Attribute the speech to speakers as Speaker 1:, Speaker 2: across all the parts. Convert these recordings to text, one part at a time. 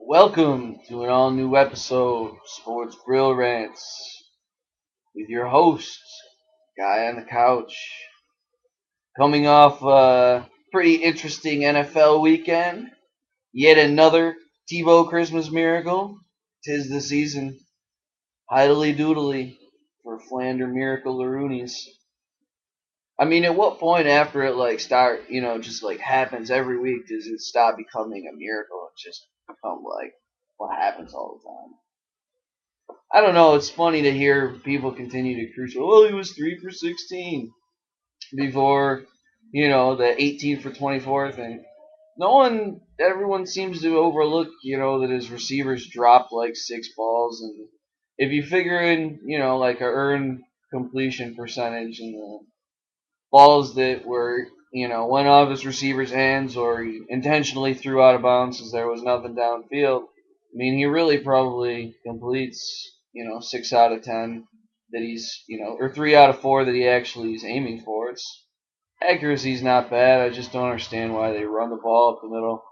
Speaker 1: Welcome to an all new episode of Sports Brillrants with your host, Guy on the Couch. Coming off a pretty interesting NFL weekend, yet another TiVo Christmas miracle. 'Tis the season. Idly doodly for Flander Miracle Laroonies. I mean, at what point after it just happens every week does it stop becoming a miracle and just become like what happens all the time? I don't know. It's funny to hear people continue to cruise. Oh, he was 3 for 16 before, the 18 for 24 thing. Everyone seems to overlook, that his receivers dropped like 6 balls, and if you figure in, like a earned completion percentage and the balls that were, went off his receiver's hands or he intentionally threw out of bounds because there was nothing downfield. I mean, he really probably completes, 6 out of 10 that or 3 out of 4 that he actually is aiming for. It's accuracy's not bad. I just don't understand why they run the ball up the middle,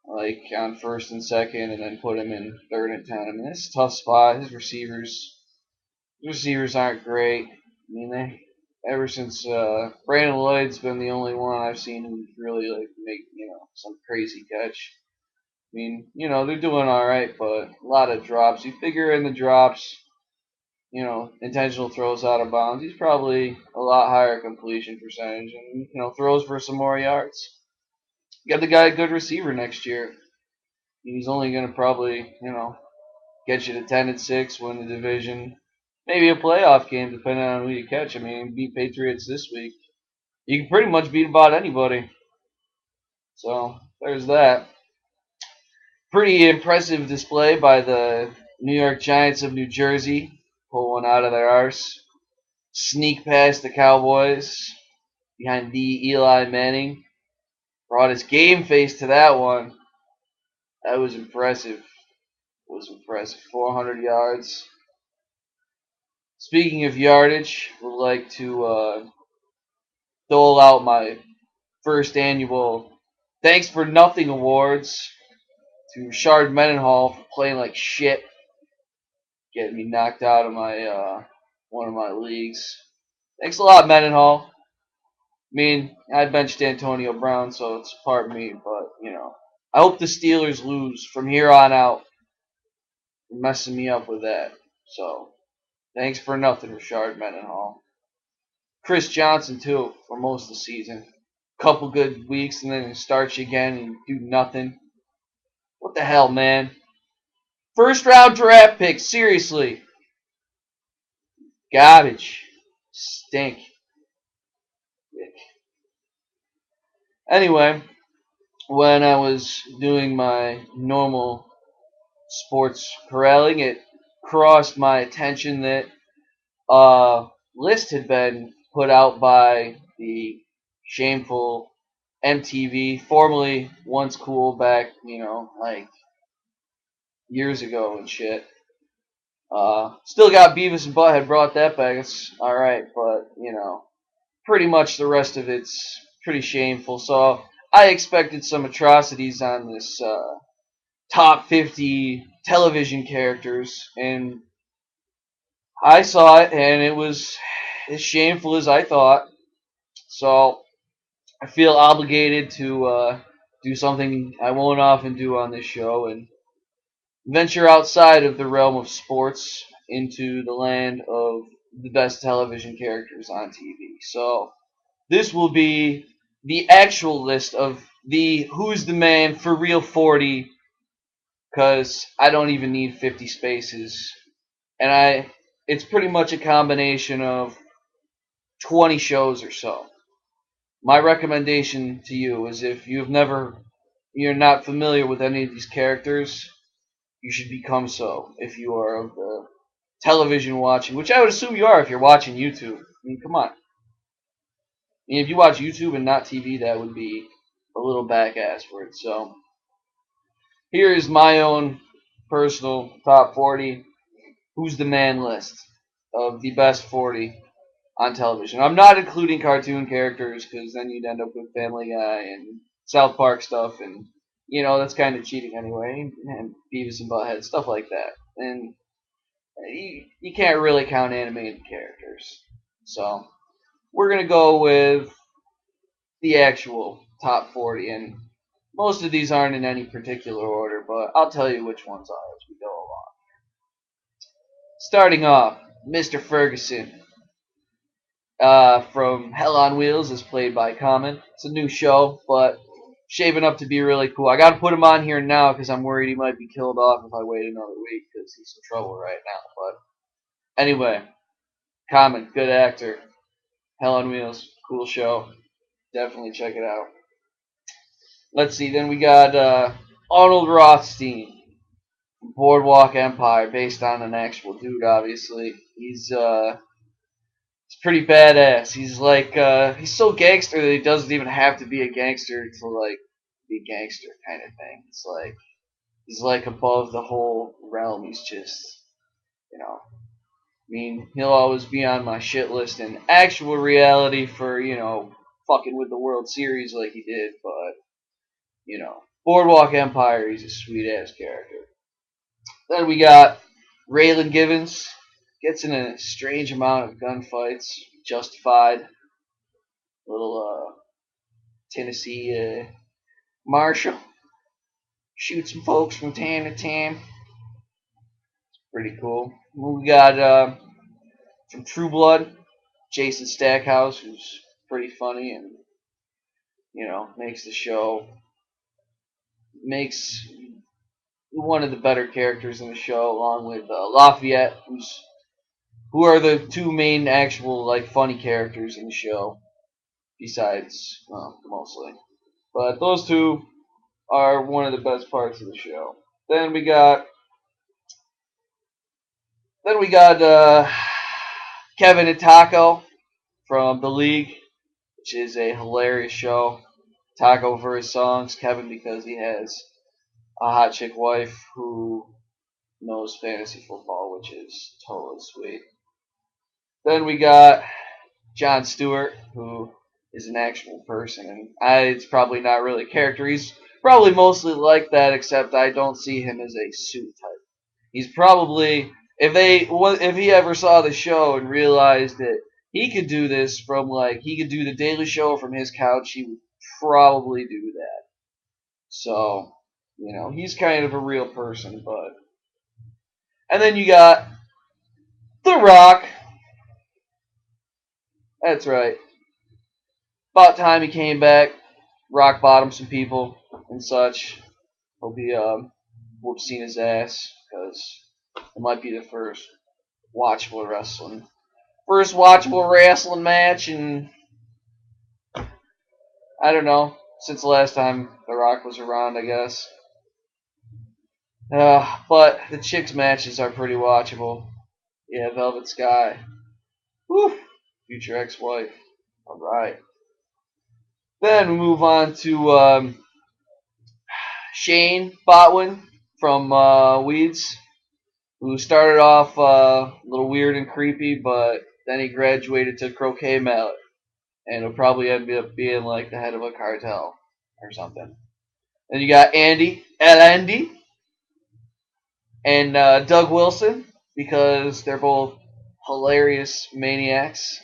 Speaker 1: like on first and second, and then put him in third and 10. I mean, it's a tough spot. His receivers aren't great. I mean, ever since Brandon Lloyd's been the only one I've seen who really like make some crazy catch. I mean, they're doing all right, but a lot of drops. You figure in the drops, intentional throws out of bounds. He's probably a lot higher completion percentage, and throws for some more yards. You got the guy a good receiver next year. He's only going to probably get you to 10-6, win the division, maybe a playoff game depending on who you catch. I mean, beat Patriots this week. You can pretty much beat about anybody. So there's that. Pretty impressive display by the New York Giants of New Jersey. Pull one out of their arse. Sneak past the Cowboys behind the Eli Manning. Brought his game face to that one. That was impressive. 400 yards. Speaking of yardage, would like to dole out my first annual Thanks for Nothing awards to Rashard Mendenhall for playing like shit, getting me knocked out of my one of my leagues. Thanks a lot, Mendenhall. I mean, I benched Antonio Brown, so it's part of me, but I hope the Steelers lose from here on out. You're messing me up with that. So, thanks for nothing, Rashard Mendenhall. Chris Johnson too for most of the season. Couple good weeks and then it starts you again and you do nothing. What the hell, man? First round draft pick, seriously. Garbage. Stink. Anyway, when I was doing my normal sports corralling, it crossed my attention that a list had been put out by the shameful MTV, formerly Once Cool back, like years ago and shit. Still got Beavis and Butthead brought that back. It's alright, but, pretty much the rest of it's pretty shameful. So I expected some atrocities on this top 50 television characters, and I saw it, and it was as shameful as I thought. So I feel obligated to do something I won't often do on this show and venture outside of the realm of sports into the land of the best television characters on TV. So this will be the actual list of the Who's the Man for Real 40, because I don't even need 50 spaces. And it's pretty much a combination of 20 shows or so. My recommendation to you is if you're not familiar with any of these characters, you should become so if you are of the television watching, which I would assume you are if you're watching YouTube. I mean, come on. I mean, if you watch YouTube and not TV, that would be a little back-assward. So here is my own personal top 40 Who's the Man list of the best 40 on television. I'm not including cartoon characters because then you'd end up with Family Guy and South Park stuff, and that's kind of cheating anyway. And Beavis and Butthead, stuff like that. And you can't really count animated characters. So we're going to go with the actual top 40. And most of these aren't in any particular order, but I'll tell you which ones are as we go along. Starting off, Mr. Ferguson from Hell on Wheels is played by Common. It's a new show, but shaping up to be really cool. I got to put him on here now because I'm worried he might be killed off if I wait another week because he's in trouble right now. But anyway, Common, good actor. Hell on Wheels, cool show. Definitely check it out. Let's see. Then we got Arnold Rothstein, Boardwalk Empire, based on an actual dude. Obviously, he's pretty badass. He's like he's so gangster that he doesn't even have to be a gangster to like be a gangster kind of thing. It's like he's like above the whole realm. He's just I mean, he'll always be on my shit list in actual reality for fucking with the World Series like he did, but Boardwalk Empire, he's a sweet ass character. Then we got Raylan Givens, gets in a strange amount of gunfights, justified. Little Tennessee Marshal, shoot some folks from time to time. Pretty cool. We got from True Blood, Jason Stackhouse, who's pretty funny and makes the show makes one of the better characters in the show, along with Lafayette, who are the two main actual like funny characters in the show, besides mostly. But those two are one of the best parts of the show. Then we got Kevin and Taco from The League, which is a hilarious show. Taco for his songs, Kevin because he has a hot chick wife who knows fantasy football, which is totally sweet. Then we got Jon Stewart, who is an actual person, and it's probably not really a character. He's probably mostly like that, except I don't see him as a suit type. He's probably if he ever saw the show and realized that he could do this from he could do the Daily Show from his couch, he would probably do that. So, he's kind of a real person, but and then you got The Rock. That's right. About time he came back, rock bottom some people and such. Hope he whoops seen his ass because it might be the first watchable wrestling match, and I don't know, since the last time The Rock was around, I guess. But the chicks matches are pretty watchable. Yeah, Velvet Sky. Whew. Future ex-wife. All right. Then we move on to Shane Botwin from Weeds, who started off a little weird and creepy, but then he graduated to Croquet Mallet, and he'll probably end up being like the head of a cartel or something. Then you got Andy, and Doug Wilson, because they're both hilarious maniacs.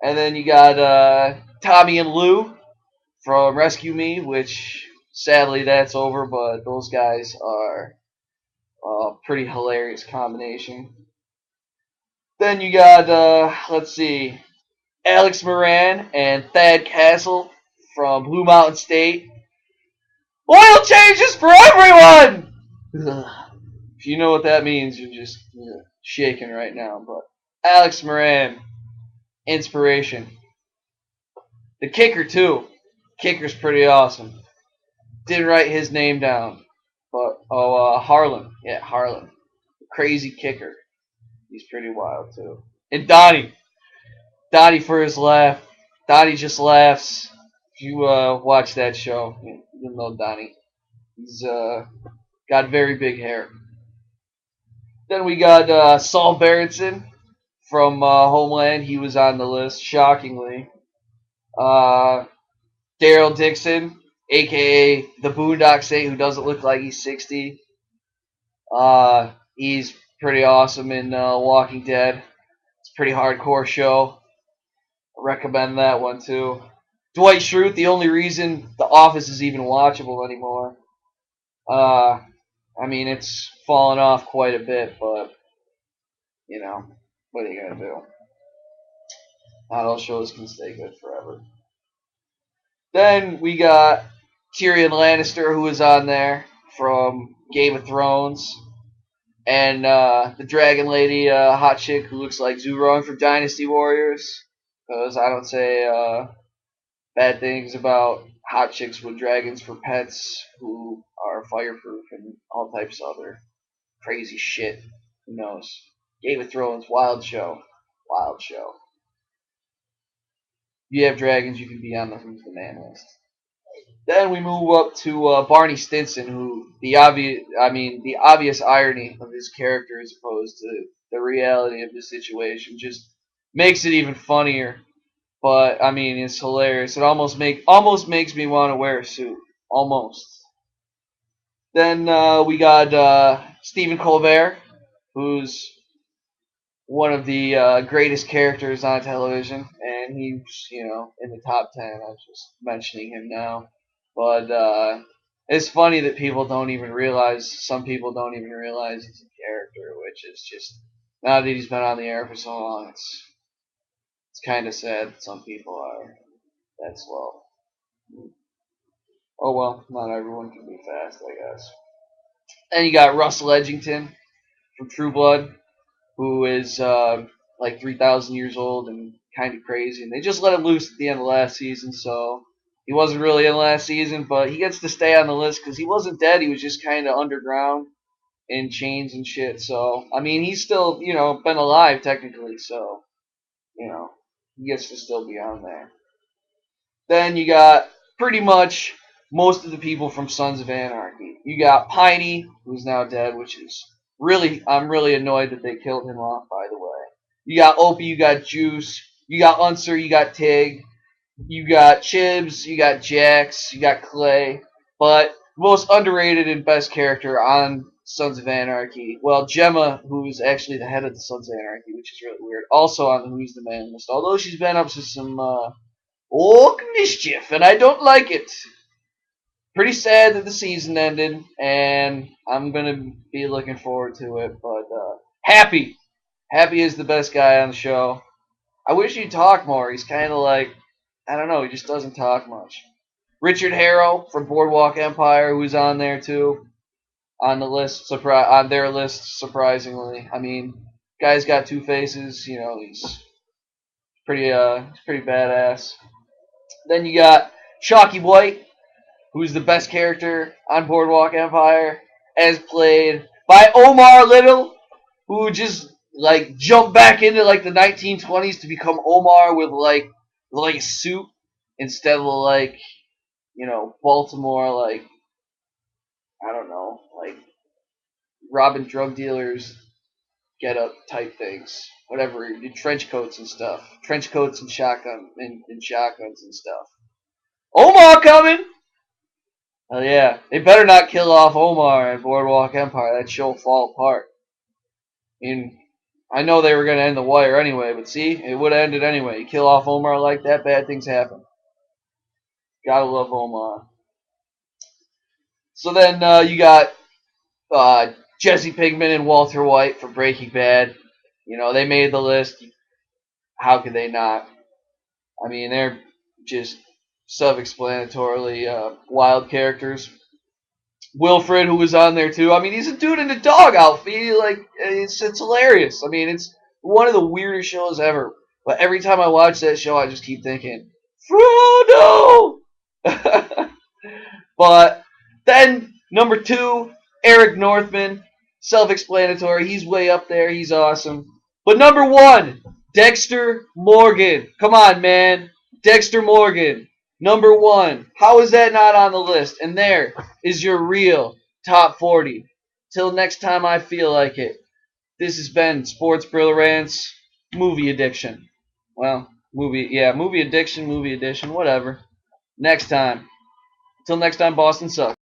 Speaker 1: And then you got Tommy and Lou from Rescue Me, which sadly that's over, but those guys are a pretty hilarious combination. Then you got, let's see, Alex Moran and Thad Castle from Blue Mountain State. Oil changes for everyone! If you know what that means, you're just shaking right now. But Alex Moran, inspiration. The kicker, too. Kicker's pretty awesome. Didn't write his name down. But, Harlan. Yeah, Harlan. The crazy kicker. He's pretty wild, too. And Donnie. Donnie for his laugh. Donnie just laughs. If you watch that show, you'll know Donnie. He's got very big hair. Then we got Saul Berenson from Homeland. He was on the list, shockingly. Daryl Dixon aka the Boondock Saint, who doesn't look like he's 60. He's pretty awesome in Walking Dead. It's a pretty hardcore show. I recommend that one too. Dwight Schrute, the only reason The Office is even watchable anymore. Uh, I mean, it's fallen off quite a bit, but, what are you going to do? Not all shows can stay good forever. Then we got Tyrion Lannister, who was on there from Game of Thrones, and the Dragon Lady, hot chick who looks like Zurong from Dynasty Warriors. Because I don't say bad things about hot chicks with dragons for pets who are fireproof and all types of other crazy shit. Who knows? Game of Thrones, wild show. Wild show. If you have dragons, you can be on the Who's the Man list. Then we move up to Barney Stinson, who the obvious irony of his character as opposed to the reality of the situation just makes it even funnier. But I mean, it's hilarious. It almost makes me want to wear a suit. Almost. Then we got Stephen Colbert, who's one of the greatest characters on television, and he's in the top 10. I was just mentioning him now, but it's funny that people don't even realize. Some people don't even realize he's a character, which is just now that he's been on the air for so long, it's kind of sad that some people are that slow. Oh well, not everyone can be fast, I guess. And you got Russell Edgington from True Blood, who is like 3,000 years old and kind of crazy. And they just let him loose at the end of last season, so he wasn't really in last season, but he gets to stay on the list because he wasn't dead. He was just kind of underground in chains and shit. So, I mean, he's still, been alive technically, so, he gets to still be on there. Then you got pretty much most of the people from Sons of Anarchy. You got Piney, who's now dead, which is I'm really annoyed that they killed him off, by the way. You got Opie, you got Juice, you got Unser, you got Tig, you got Chibs, you got Jax, you got Clay. But most underrated and best character on Sons of Anarchy, well, Gemma, who's actually the head of the Sons of Anarchy, which is really weird, also on the Who's the Man list, although she's been up to some mischief, and I don't like it. Pretty sad that the season ended, and I'm gonna be looking forward to it. But Happy, Happy is the best guy on the show. I wish he'd talk more. He's kind of like, I don't know, he just doesn't talk much. Richard Harrow from Boardwalk Empire, who's on there too, on the list, on their list, surprisingly. I mean, guy's got two faces. He's pretty badass. Then you got Chalky White, who's the best character on Boardwalk Empire, as played by Omar Little, who just like jumped back into like the 1920s to become Omar with like a suit instead of like Baltimore, like I don't know, like robbing drug dealers get up type things. Whatever, trench coats and stuff. Trench coats and shotguns and stuff. Omar coming! Oh yeah, they better not kill off Omar and Boardwalk Empire. That show will fall apart. I mean, I know they were gonna end the wire anyway, but see, it would have ended anyway. You kill off Omar like that, bad things happen. Gotta love Omar. So then you got Jesse Pinkman and Walter White for Breaking Bad. They made the list. How could they not? I mean, they're just self-explanatorily wild characters. Wilfred, who was on there too. I mean, he's a dude in a dog outfit. It's hilarious. I mean, it's one of the weirdest shows ever. But every time I watch that show, I just keep thinking, Frodo. But then number 2, Eric Northman, self-explanatory. He's way up there. He's awesome. But number 1, Dexter Morgan. Come on, man. Dexter Morgan. Number 1. How is that not on the list? And there is your real top 40. Till next time I feel like it. This has been Sports Brillrants, Movie Addiction. Well, movie addiction, movie edition, whatever. Next time. Till next time, Boston sucks.